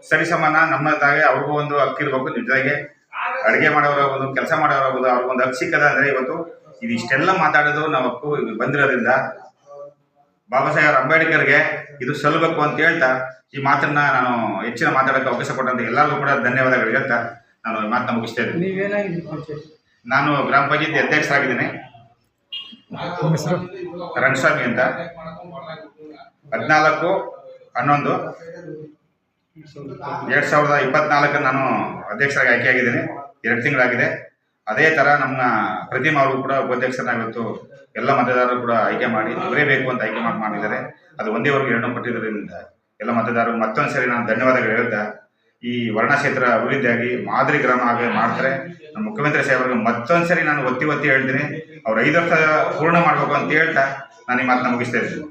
ಸರಿ ಸಮಾನ ನಮ್ಮ ತಾಗೆ ಅವ್ರಿಗೂ ಒಂದು ಹಕ್ಕಿರ್ಬೇಕು. ಜೊತೆಗೆ ಅಡುಗೆ ಮಾಡೋರಾಗ್ಬೋದು, ಕೆಲಸ ಮಾಡೋರಾಗ್ಬೋದು, ಅವ್ರಿಗೊಂದು ಹಕ್ಕು ಸಿಕ್ಕದ ಅಂದರೆ ಇವತ್ತು ಇದು ಇಷ್ಟೆಲ್ಲ ಮಾತಾಡೋದು ನಾವು ಹಕ್ಕು ಬಂದಿರೋದ್ರಿಂದ ಬಾಬಾ ಸಾಹೇಬ್ ಅಂಬೇಡ್ಕರ್ಗೆ ಇದು ಸಲ್ಲಬೇಕು ಅಂತ ಹೇಳ್ತಾ ಈ ಮಾತನ್ನ ನಾನು ಹೆಚ್ಚಿನ ಮಾತಾಡೋಕ್ಕೆ ಅವಕಾಶ ಕೊಟ್ಟಂತ ಎಲ್ಲರಿಗೂ ಕೂಡ ಧನ್ಯವಾದಗಳು ಹೇಳ್ತಾ ನಾನು ಈ ಮಾತನ್ನ ಮುಗಿಸ್ತಾ ಇದ್ದೀನಿ. ನಾನು ಗ್ರಾಮ ಪಂಚಾಯತಿ ಅಧ್ಯಕ್ಷರಾಗಿದ್ದೀನಿ, ರಂಗಸ್ವಾಮಿ ಅಂತ. 14/11/2024 ನಾನು ಅಧ್ಯಕ್ಷರಾಗಿ ಆಯ್ಕೆಯಾಗಿದ್ದೀನಿ. 2 ತಿಂಗಳಾಗಿದೆ. ಅದೇ ಥರ ನಮ್ಮ ಪ್ರತಿಮಾ ಅವರು ಕೂಡ ಉಪಾಧ್ಯಕ್ಷರನ್ನ ಇವತ್ತು ಎಲ್ಲ ಮತದಾರರು ಕೂಡ ಆಯ್ಕೆ ಮಾಡಿ ಇವರೇ ಬೇಕು ಅಂತ ಆಯ್ಕೆ ಮಾಡಿದ್ದಾರೆ. ಅದು ಒಂದೇ ವರ್ಗ 2 ಕೊಟ್ಟಿದ್ದರಿಂದ ಎಲ್ಲ ಮತದಾರರು ಮತ್ತೊಂದು ಸರಿ ನಾನು ಧನ್ಯವಾದಗಳು ಹೇಳ್ತಾ ಈ ವರ್ಣಕ್ಷೇತ್ರ ಅಭಿವೃದ್ಧಿಯಾಗಿ ಮಾದರಿ ಗ್ರಾಮ ಆಗಿ ಮಾಡ್ತಾರೆ. ನಮ್ಮ ಮುಖ್ಯಮಂತ್ರಿ ಸಾಹೇಬರಿಗೆ ಮತ್ತೊಂದು ಸರಿ ನಾನು ಒತ್ತಿ ಹೇಳ್ತೀನಿ, ಅವ್ರು 5 ವರ್ಷ ಪೂರ್ಣ ಮಾಡಬೇಕು ಅಂತ ಹೇಳ್ತಾ ನಾನು ಈ ಮಾತನ್ನ ಮುಗಿಸ್ತಾ ಇದ್ದೀನಿ.